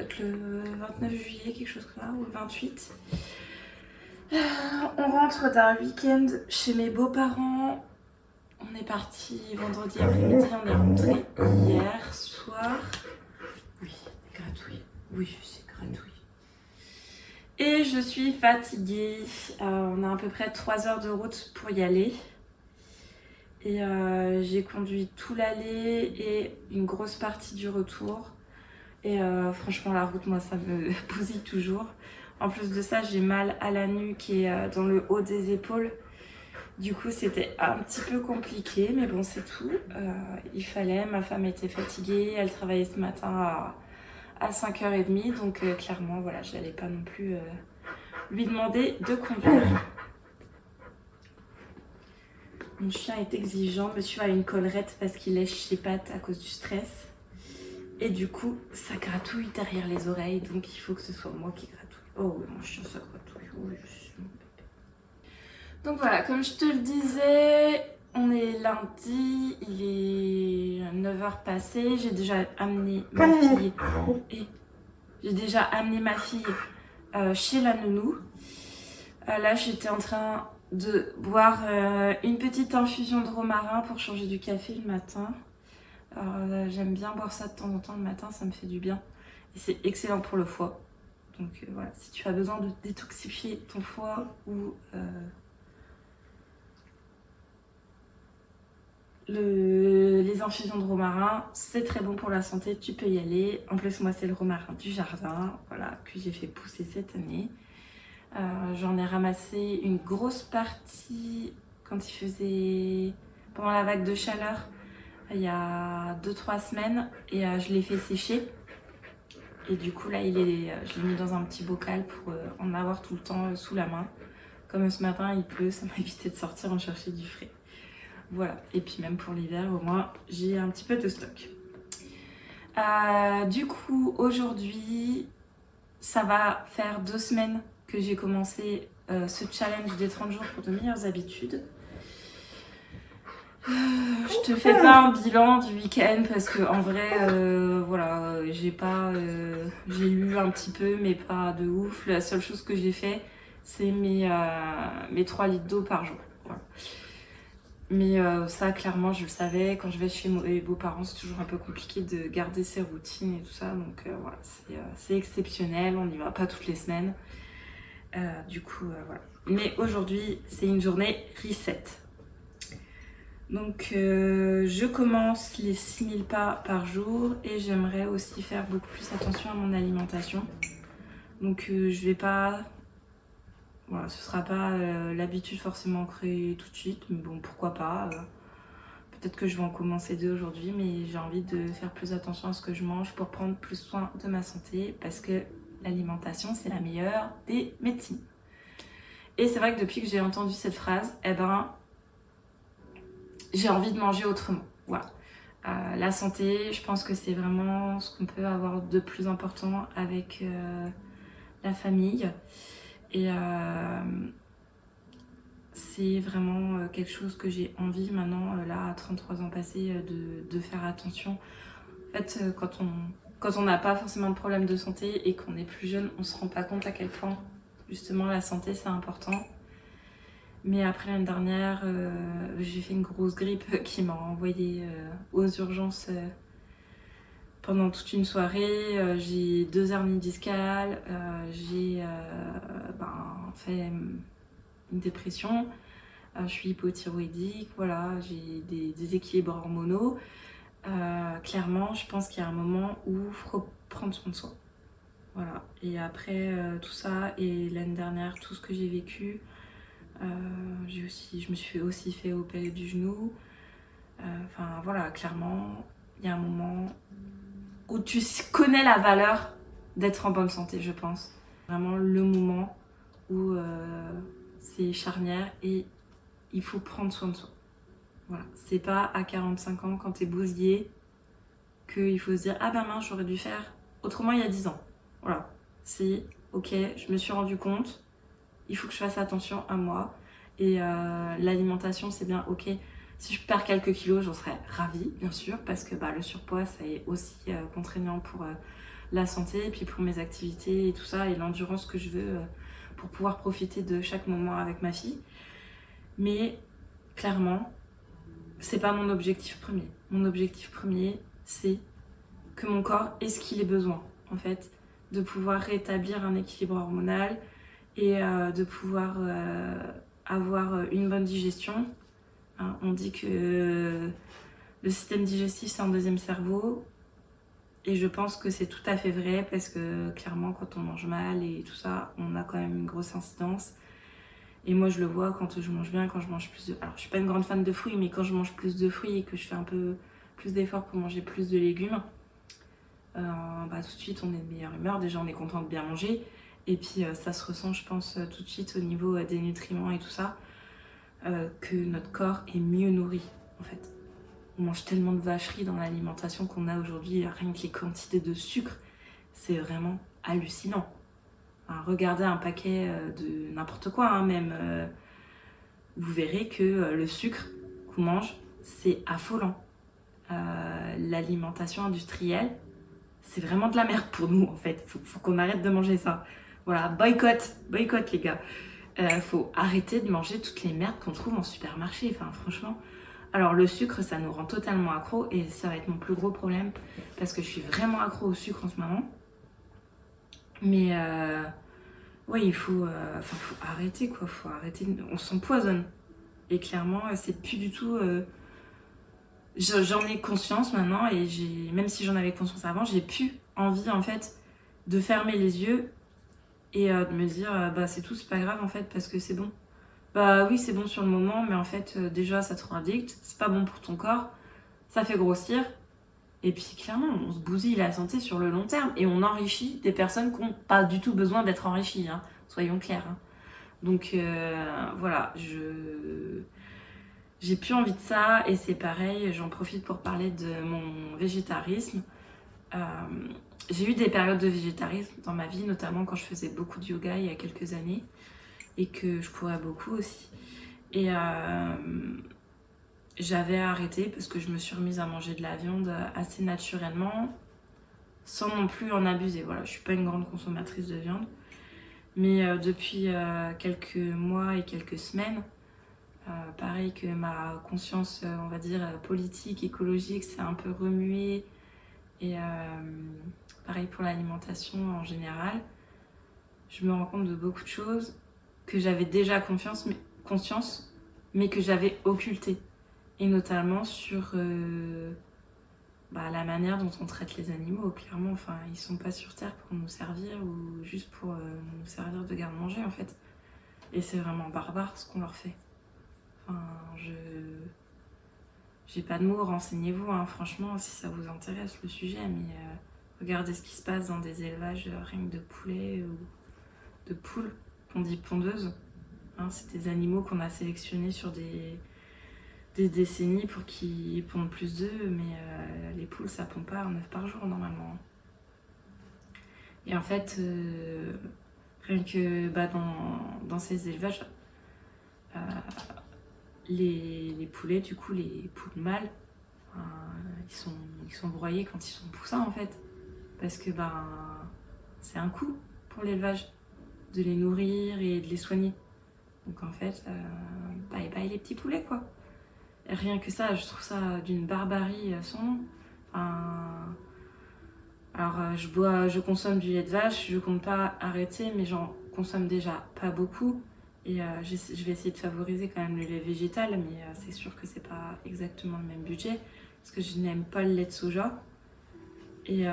doit être le 29 juillet, quelque chose comme ça, ou le 28. On rentre d'un week-end chez mes beaux-parents. On est parti vendredi après-midi, on est rentré hier soir. Oui, gratouille. Oui, je sais, gratouille. Et je suis fatiguée. On a à peu près 3 heures de route pour y aller. Et j'ai conduit tout l'aller et une grosse partie du retour. Et franchement, la route, moi, ça me bousille toujours. En plus de ça, j'ai mal à la nuque et dans le haut des épaules. Du coup, c'était un petit peu compliqué, mais bon, c'est tout. Il fallait, ma femme était fatiguée, elle travaillait ce matin à 5h30, donc clairement, voilà, je n'allais pas non plus lui demander de conduire. Mon chien est exigeant, monsieur a une collerette parce qu'il lèche ses pattes à cause du stress. Et du coup, ça gratouille derrière les oreilles, donc il faut que ce soit moi qui gratouille. Oh oui, mon chien, ça gratouille. Oh, je suis mon bébé. Donc voilà, comme je te le disais, on est lundi, il est 9h passées. J'ai déjà amené ma fille. Et j'ai déjà amené ma fille chez la nounou. Là, j'étais en train de boire une petite infusion de romarin pour changer du café le matin. J'aime bien boire ça de temps en temps le matin, ça me fait du bien. Et c'est excellent pour le foie. Donc voilà, si tu as besoin de détoxifier ton foie ou les infusions de romarin, c'est très bon pour la santé, tu peux y aller. En plus, moi, c'est le romarin du jardin, voilà, que j'ai fait pousser cette année. J'en ai ramassé une grosse partie quand il faisait pendant la vague de chaleur il y a 2-3 semaines et je l'ai fait sécher. Et du coup là je l'ai mis dans un petit bocal pour en avoir tout le temps sous la main. Comme ce matin il pleut, ça m'a évité de sortir en chercher du frais. Voilà, et puis même pour l'hiver au moins j'ai un petit peu de stock. Du coup aujourd'hui ça va faire 2 semaines que j'ai commencé ce challenge des 30 jours pour de meilleures habitudes. Je te fais pas un bilan du week-end parce que en vrai, voilà, j'ai lu un petit peu, mais pas de ouf. La seule chose que j'ai fait, c'est mes 3 litres d'eau par jour. Voilà. Mais ça, clairement, je le savais. Quand je vais chez mes beaux-parents, c'est toujours un peu compliqué de garder ses routines et tout ça. Donc voilà, c'est exceptionnel. On n'y va pas toutes les semaines. Du coup, voilà. Mais aujourd'hui, c'est une journée reset. Donc je commence les 6000 pas par jour et j'aimerais aussi faire beaucoup plus attention à mon alimentation. Donc je vais pas... Voilà, ce sera pas l'habitude forcément créée tout de suite, mais bon, pourquoi pas. Peut-être que je vais en commencer 2 aujourd'hui, mais j'ai envie de faire plus attention à ce que je mange pour prendre plus soin de ma santé parce que l'alimentation, c'est la meilleure des médecines. Et c'est vrai que depuis que j'ai entendu cette phrase, eh ben... j'ai envie de manger autrement. Voilà. La santé, je pense que c'est vraiment ce qu'on peut avoir de plus important avec la famille. Et c'est vraiment quelque chose que j'ai envie maintenant, là, à 33 ans passés, de faire attention. En fait, quand on n'a pas forcément de problème de santé et qu'on est plus jeune, on ne se rend pas compte à quel point, justement, la santé, c'est important. Mais après l'année dernière, j'ai fait une grosse grippe qui m'a envoyée aux urgences pendant toute une soirée. J'ai 2 hernies discales, j'ai fait une dépression, je suis hypothyroïdique, voilà, j'ai des déséquilibres hormonaux. Clairement, je pense qu'il y a un moment où il faut prendre soin de soi. Voilà. Et après tout ça, et l'année dernière, tout ce que j'ai vécu, je me suis aussi fait opérer du genou. Enfin voilà, clairement, il y a un moment où tu connais la valeur d'être en bonne santé, je pense. Vraiment le moment où c'est charnière et il faut prendre soin de soi. Voilà, c'est pas à 45 ans quand t'es bousillé qu'il faut se dire ah ben mince, j'aurais dû faire autrement il y a 10 ans. Voilà, c'est ok, je me suis rendu compte. Il faut que je fasse attention à moi. Et l'alimentation, c'est bien, ok. Si je perds quelques kilos, j'en serais ravie, bien sûr, parce que le surpoids, ça est aussi contraignant la santé, et puis pour mes activités et tout ça, et l'endurance que je veux pour pouvoir profiter de chaque moment avec ma fille. Mais clairement, c'est pas mon objectif premier. Mon objectif premier, c'est que mon corps ait ce qu'il ait besoin, en fait, de pouvoir rétablir un équilibre hormonal et de pouvoir avoir une bonne digestion. Hein, on dit que le système digestif, c'est un deuxième cerveau. Et je pense que c'est tout à fait vrai parce que clairement, quand on mange mal et tout ça, on a quand même une grosse incidence. Et moi, je le vois quand je mange bien, quand je mange plus de... Alors, je suis pas une grande fan de fruits, mais quand je mange plus de fruits et que je fais un peu plus d'efforts pour manger plus de légumes, tout de suite, on est de meilleure humeur. Déjà, on est content de bien manger. Et puis, ça se ressent, je pense, tout de suite au niveau des nutriments et tout ça, que notre corps est mieux nourri, en fait. On mange tellement de vacheries dans l'alimentation qu'on a aujourd'hui, rien que les quantités de sucre, c'est vraiment hallucinant. Enfin, regardez un paquet de n'importe quoi, hein, même, vous verrez que le sucre qu'on mange, c'est affolant. L'alimentation industrielle, c'est vraiment de la merde pour nous, en fait. Faut qu'on arrête de manger ça. Voilà, boycott les gars. Faut arrêter de manger toutes les merdes qu'on trouve en supermarché, enfin franchement. Alors le sucre, ça nous rend totalement accro et ça va être mon plus gros problème parce que je suis vraiment accro au sucre en ce moment. Mais ouais, il faut arrêter quoi, faut arrêter, on s'empoisonne. Et clairement, c'est plus du tout... j'en ai conscience maintenant et même si j'en avais conscience avant, j'ai plus envie en fait de fermer les yeux et de me dire c'est tout, c'est pas grave en fait parce que c'est bon. Bah oui, c'est bon sur le moment, mais en fait, déjà, ça te rend addict, c'est pas bon pour ton corps, ça fait grossir, et puis clairement, on se bousille la santé sur le long terme, et on enrichit des personnes qui n'ont pas du tout besoin d'être enrichies, hein, soyons clairs. Hein. Donc voilà, j'ai plus envie de ça, et c'est pareil, j'en profite pour parler de mon végétarisme. J'ai eu des périodes de végétarisme dans ma vie, notamment quand je faisais beaucoup de yoga il y a quelques années, et que je courais beaucoup aussi. Et j'avais arrêté parce que je me suis remise à manger de la viande assez naturellement, sans non plus en abuser. Voilà, je suis pas une grande consommatrice de viande. Mais depuis quelques mois et quelques semaines, pareil que ma conscience, on va dire, politique, écologique, s'est un peu remuée. Et pareil pour l'alimentation en général. Je me rends compte de beaucoup de choses que j'avais déjà conscience, mais que j'avais occulté. Et notamment sur la manière dont on traite les animaux. Clairement, enfin, ils sont pas sur Terre pour nous servir ou juste pour nous servir de garde-manger, en fait. Et c'est vraiment barbare ce qu'on leur fait. Enfin, j'ai pas de mots, renseignez-vous, hein, franchement, si ça vous intéresse le sujet, mais regardez ce qui se passe dans des élevages rien que de poulets ou de poules. On dit pondeuses, hein, c'est des animaux qu'on a sélectionnés sur des décennies pour qu'ils pondent plus d'œufs, mais les poules ça pond pas un œuf par jour normalement. Et en fait, rien que dans ces élevages, les poulets, du coup, les poules mâles, ils sont broyés quand ils sont poussins en fait, parce que c'est un coût pour l'élevage de les nourrir et de les soigner. Donc en fait, bye bye les petits poulets quoi. Et rien que ça, je trouve ça d'une barbarie sans nom. Alors je consomme du lait de vache, je compte pas arrêter, mais j'en consomme déjà pas beaucoup. Et je vais essayer de favoriser quand même le lait végétal, mais c'est sûr que c'est pas exactement le même budget, parce que je n'aime pas le lait de soja. Et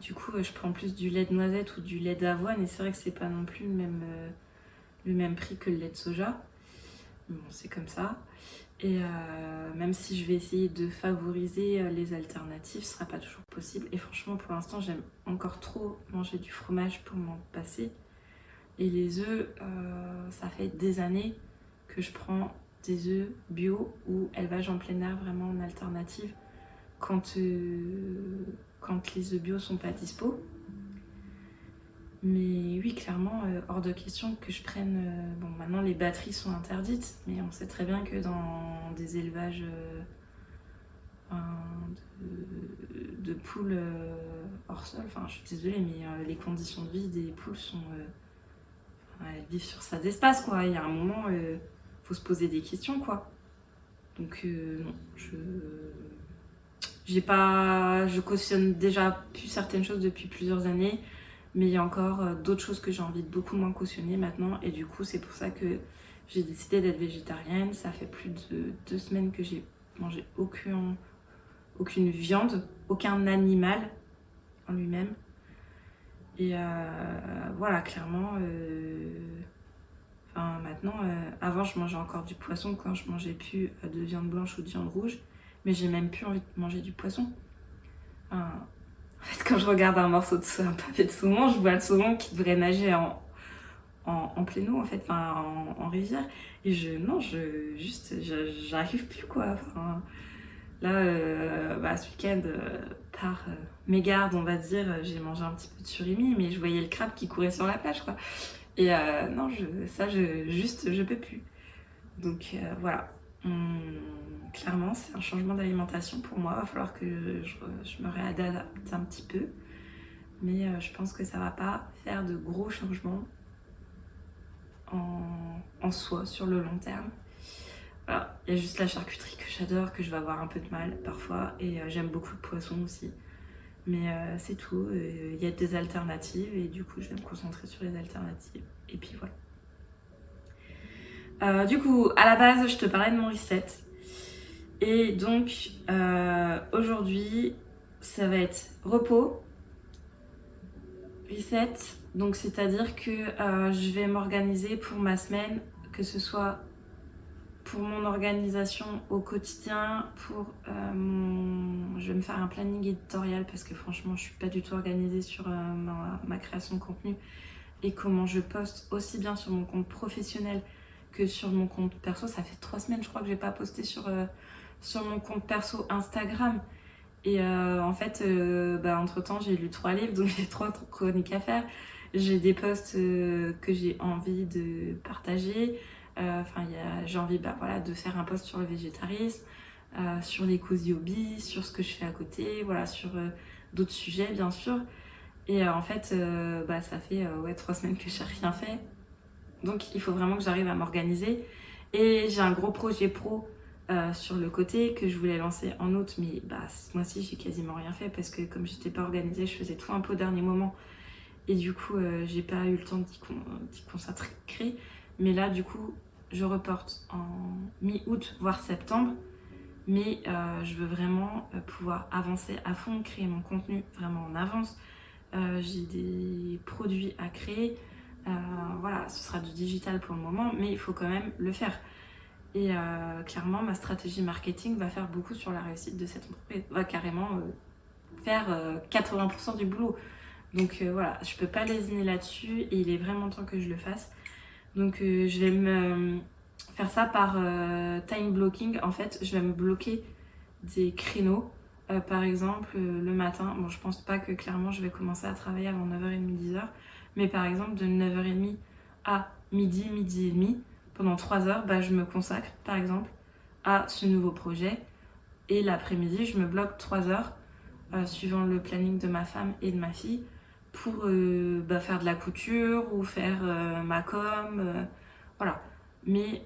du coup, je prends plus du lait de noisette ou du lait d'avoine, et c'est vrai que c'est pas non plus le même prix que le lait de soja. Bon, c'est comme ça. Et même si je vais essayer de favoriser les alternatives, ce sera pas toujours possible. Et franchement, pour l'instant, j'aime encore trop manger du fromage pour m'en passer. Et les œufs, ça fait des années que je prends des œufs bio ou élevage en plein air, vraiment en alternative, quand les œufs bio sont pas dispo. Mais oui, clairement, hors de question que je prenne... bon, maintenant, les batteries sont interdites, mais on sait très bien que dans des élevages de poules hors sol. Enfin, je suis désolée, mais les conditions de vie des poules sont... elles vivent sur ça d'espace, quoi. Il y a un moment, faut se poser des questions, quoi. Donc, non, je cautionne déjà plus certaines choses depuis plusieurs années, mais il y a encore d'autres choses que j'ai envie de beaucoup moins cautionner maintenant. Et du coup, c'est pour ça que j'ai décidé d'être végétarienne. Ça fait plus de 2 semaines que j'ai mangé aucune viande, aucun animal en lui-même. Et voilà, clairement, maintenant, avant je mangeais encore du poisson quand je mangeais plus de viande blanche ou de viande rouge, mais j'ai même plus envie de manger du poisson. En fait, quand je regarde un morceau un pavé de saumon, je vois le saumon qui devrait nager en pleine eau, en fait, en rivière. Et j'arrive plus, quoi. Enfin, là, ce week-end, par mégarde, on va dire, j'ai mangé un petit peu de surimi, mais je voyais le crabe qui courait sur la plage, quoi. Et non, je peux plus. Donc voilà. Clairement, c'est un changement d'alimentation pour moi. Il va falloir que je me réadapte un petit peu. Mais je pense que ça va pas faire de gros changements en soi sur le long terme. Voilà. Il y a juste la charcuterie que j'adore, que je vais avoir un peu de mal parfois. Et j'aime beaucoup le poisson aussi. Mais c'est tout. Il y a des alternatives et du coup, je vais me concentrer sur les alternatives. Et puis voilà. Du coup, à la base, je te parlais de mon reset. Et donc, aujourd'hui, ça va être repos, reset. Donc, c'est-à-dire que je vais m'organiser pour ma semaine, que ce soit pour mon organisation au quotidien, je vais me faire un planning éditorial parce que franchement, je suis pas du tout organisée sur ma création de contenu et comment je poste aussi bien sur mon compte professionnel que sur mon compte perso. Ça fait 3 semaines, je crois, que j'ai pas posté sur mon compte perso Instagram. Et en fait, entre temps, j'ai lu 3 livres, donc j'ai 3 chroniques à faire. J'ai des posts que j'ai envie de partager. J'ai envie de faire un post sur le végétarisme, sur les cozy hobbies, sur ce que je fais à côté, voilà, sur d'autres sujets, bien sûr. Et en fait, ça fait 3 semaines que j'ai rien fait. Donc, il faut vraiment que j'arrive à m'organiser. Et j'ai un gros projet pro sur le côté que je voulais lancer en août, mais ce mois-ci, j'ai quasiment rien fait parce que comme j'étais pas organisée, je faisais tout un peu au dernier moment. Et du coup, j'ai pas eu le temps d'y consacrer. Mais là, du coup, je reporte en mi-août, voire septembre. Mais je veux vraiment pouvoir avancer à fond, créer mon contenu vraiment en avance. J'ai des produits à créer. Voilà, ce sera du digital pour le moment, mais il faut quand même le faire. Et clairement, ma stratégie marketing va faire beaucoup sur la réussite de cette entreprise. Va carrément faire 80% du boulot. Donc voilà, je peux pas lésiner là-dessus et il est vraiment temps que je le fasse. Donc je vais me faire ça par time blocking. En fait, je vais me bloquer des créneaux. Par exemple, le matin, bon, je pense pas que clairement je vais commencer à travailler avant 9h30, 10h. Mais par exemple, de 9h30 à midi, midi et demi, pendant 3 heures, je me consacre par exemple à ce nouveau projet. Et l'après-midi, je me bloque 3 heures, suivant le planning de ma femme et de ma fille, pour faire de la couture ou faire ma com. Voilà. Mais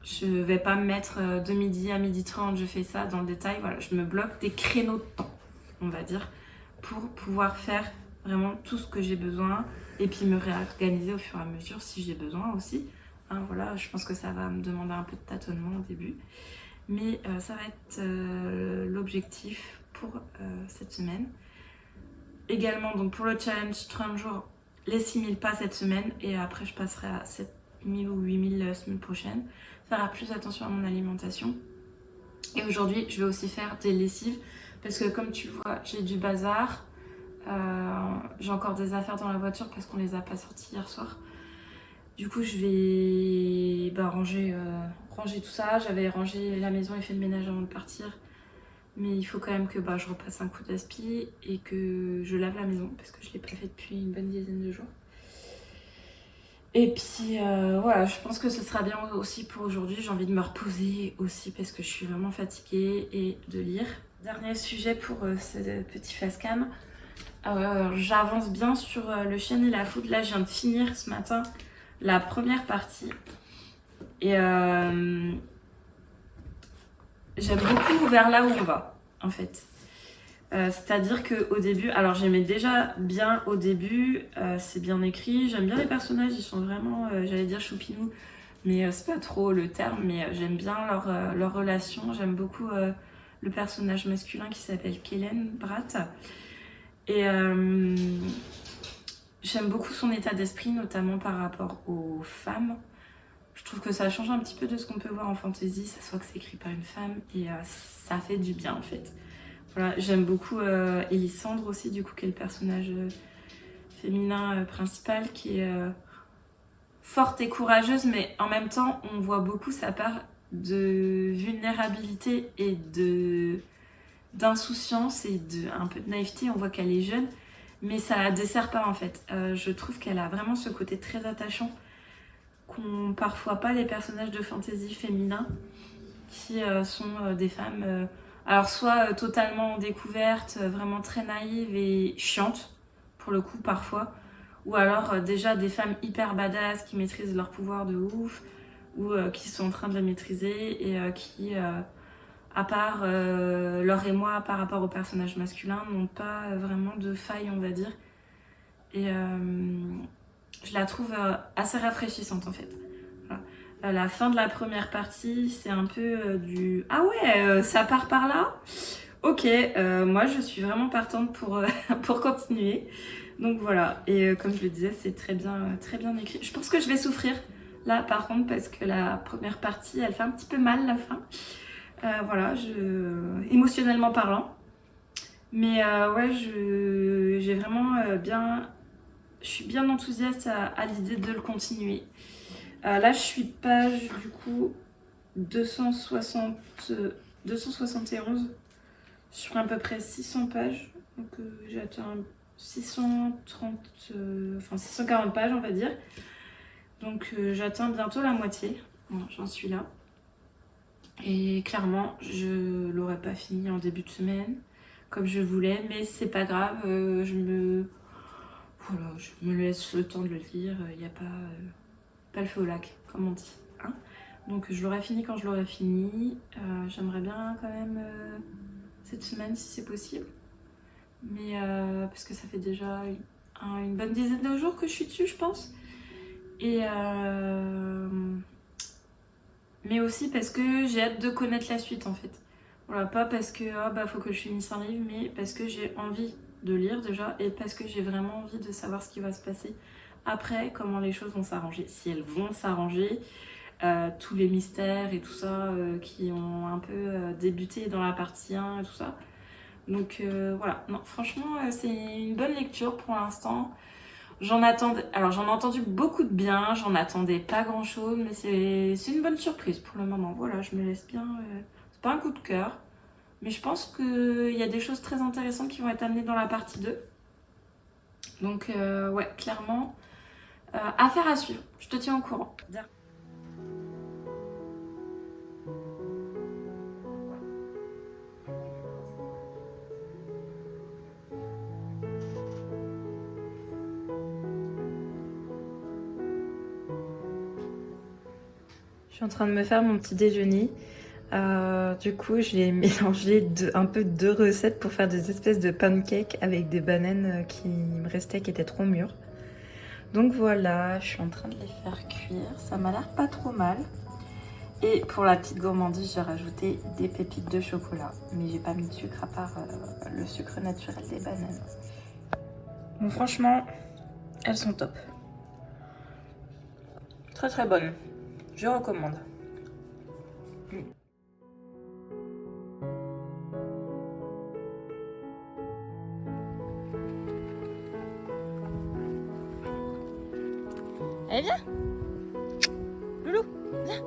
je vais pas me mettre de midi à 12h30, je fais ça dans le détail. Voilà, je me bloque des créneaux de temps, on va dire, pour pouvoir faire vraiment tout ce que j'ai besoin et puis me réorganiser au fur et à mesure si j'ai besoin aussi. Voilà, je pense que ça va me demander un peu de tâtonnement au début. Mais ça va être l'objectif pour cette semaine. Également, donc pour le challenge 30 jours, les 6000 pas cette semaine. Et après, je passerai à 7000 ou 8000 la semaine prochaine. Faire plus attention à mon alimentation. Et aujourd'hui, je vais aussi faire des lessives. Parce que comme tu vois, j'ai du bazar. J'ai encore des affaires dans la voiture parce qu'on les a pas sorties hier soir. Du coup, je vais ranger tout ça. J'avais rangé la maison et fait le ménage avant de partir. Mais il faut quand même que je repasse un coup d'aspi et que je lave la maison parce que je ne l'ai pas fait depuis une bonne dizaine de jours. Et puis voilà, je pense que ce sera bien aussi pour aujourd'hui. J'ai envie de me reposer aussi parce que je suis vraiment fatiguée et de lire. Dernier sujet pour ce petit facecam. J'avance bien sur Le Chien et la Foudre. Là, je viens de finir ce matin la première partie. Et j'aime beaucoup vers là où on va, en fait. C'est-à-dire qu'au début, alors j'aimais déjà bien au début, c'est bien écrit, j'aime bien les personnages, ils sont vraiment, j'allais dire choupinous, mais c'est pas trop le terme, mais j'aime bien leur relation, j'aime beaucoup le personnage masculin qui s'appelle Kellen Bratt, et j'aime beaucoup son état d'esprit, notamment par rapport aux femmes. Je trouve que ça change un petit peu de ce qu'on peut voir en fantasy, ça soit que c'est écrit par une femme, et ça fait du bien en fait. Voilà, j'aime beaucoup Elisandre aussi, du coup, qui est le personnage féminin principal, qui est forte et courageuse, mais en même temps, on voit beaucoup sa part de vulnérabilité et d'insouciance et un peu de naïveté. On voit qu'elle est jeune, mais ça la dessert pas en fait. Je trouve qu'elle a vraiment ce côté très attachant qu'ont parfois pas les personnages de fantasy féminins, qui sont des femmes... alors soit totalement découvertes, vraiment très naïves et chiantes, pour le coup parfois, ou alors déjà des femmes hyper badass qui maîtrisent leur pouvoir de ouf, ou qui sont en train de le maîtriser et qui, à part leur émoi par rapport au personnage masculin, n'ont pas vraiment de faille, on va dire. Et je la trouve assez rafraîchissante en fait. Voilà. La fin de la première partie, c'est un peu du... Ah ouais, ça part par là. Ok, moi je suis vraiment partante pour continuer. Donc voilà, et comme je le disais, c'est très bien écrit. Je pense que je vais souffrir là par contre, parce que la première partie, elle fait un petit peu mal la fin. Voilà, émotionnellement parlant. Mais ouais, j'ai vraiment bien... Je suis bien enthousiaste à l'idée de le continuer. Là, je suis page, du coup, 271 sur à peu près 600 pages. Donc, j'ai atteint 640 pages, on va dire. Donc, j'atteins bientôt la moitié. Bon, j'en suis là. Et clairement, je l'aurais pas fini en début de semaine, comme je voulais. Mais c'est pas grave, voilà, je me laisse le temps de le lire. Il n'y a pas le feu au lac, comme on dit. Hein, donc je l'aurai fini quand je l'aurai fini. J'aimerais bien quand même cette semaine si c'est possible. Mais parce que ça fait déjà une bonne dizaine de jours que je suis dessus, je pense. Et mais aussi parce que j'ai hâte de connaître la suite en fait. Voilà, pas parce que faut que je finisse un livre, mais parce que j'ai envie de lire déjà et parce que j'ai vraiment envie de savoir ce qui va se passer après, comment les choses vont s'arranger, si elles vont s'arranger, tous les mystères et tout ça qui ont un peu débuté dans la partie 1 et tout ça. Donc voilà, non, franchement c'est une bonne lecture pour l'instant. J'en ai entendu beaucoup de bien, j'en attendais pas grand chose, mais c'est une bonne surprise pour le moment. Voilà, je me laisse bien, c'est pas un coup de cœur, mais je pense qu'il y a des choses très intéressantes qui vont être amenées dans la partie 2. Donc ouais, clairement, affaire à suivre, je te tiens au courant. Je suis en train de me faire mon petit déjeuner. Du coup, j'ai mélangé un peu deux recettes pour faire des espèces de pancakes avec des bananes qui me restaient, qui étaient trop mûres. Donc voilà, je suis en train de les faire cuire. Ça m'a l'air pas trop mal. Et pour la petite gourmandise, j'ai rajouté des pépites de chocolat. Mais j'ai pas mis de sucre à part le sucre naturel des bananes. Bon, franchement, elles sont top. Très très bonnes. Je recommande. Allez, viens. Loulou, viens.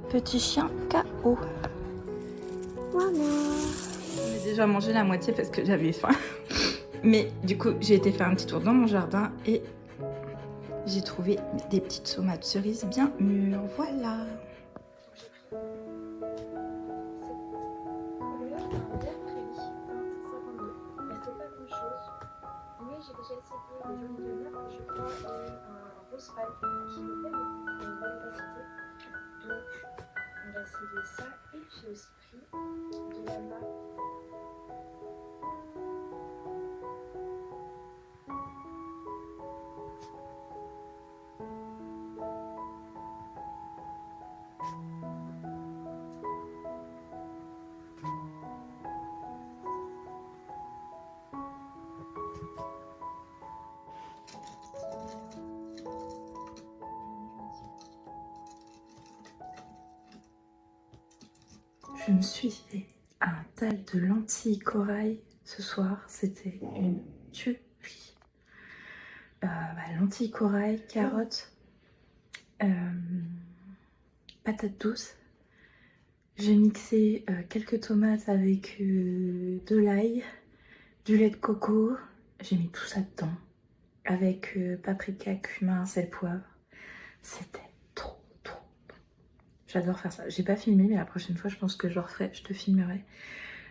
Petit chien KO. Voilà. J'ai déjà mangé la moitié parce que j'avais faim. Mais du coup, j'ai été faire un petit tour dans mon jardin et j'ai trouvé des petites tomates cerises bien mûres. Voilà. J'ai déjà essayé le jaune de l'heure, je crois, et un rose pâle qui me plaît beaucoup, qui a une bonne opacité. Donc, on va essayer ça. Et j'ai aussi pris de la marque. Je me suis fait un tas de lentilles corail ce soir. C'était une tuerie. Lentilles corail, carottes, patates douces. J'ai mixé quelques tomates avec de l'ail, du lait de coco. J'ai mis tout ça dedans avec paprika, cumin, sel, poivre. C'était trop bon. J'adore faire ça. J'ai pas filmé, mais la prochaine fois, je pense que je le referai. Je te filmerai.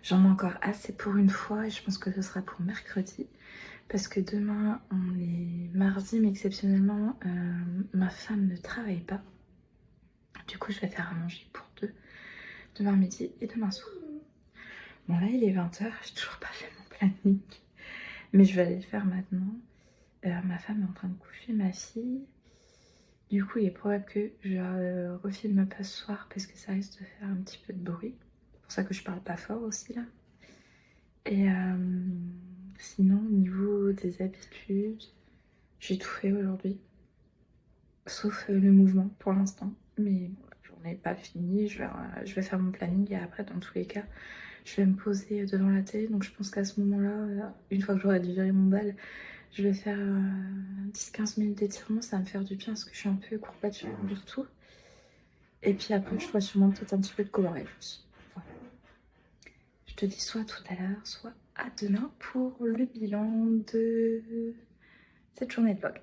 J'en ai encore assez pour une fois et je pense que ce sera pour mercredi. Parce que demain, on est mardi, mais exceptionnellement, ma femme ne travaille pas. Du coup, je vais faire à manger pour deux. Demain midi et demain soir. Bon là il est 20h, j'ai toujours pas fait mon planning. Mais je vais aller le faire maintenant. Ma femme est en train de coucher ma fille. Du coup il est probable que je refilme pas ce soir parce que ça risque de faire un petit peu de bruit. C'est pour ça que je parle pas fort aussi là. Et sinon au niveau des habitudes, j'ai tout fait aujourd'hui. Sauf le mouvement pour l'instant. Mais bon, la journée n'est pas finie, je vais faire mon planning et après dans tous les cas je vais me poser devant la télé. Donc je pense qu'à ce moment-là, une fois que j'aurai digéré mon bal, je vais faire 10-15 minutes d'étirement. Ça va me faire du bien parce que je suis un peu courbature du tout. Et puis après je ferai sûrement peut-être un petit peu de coloriage aussi. Voilà. Je te dis soit tout à l'heure, soit à demain pour le bilan de cette journée de vlog.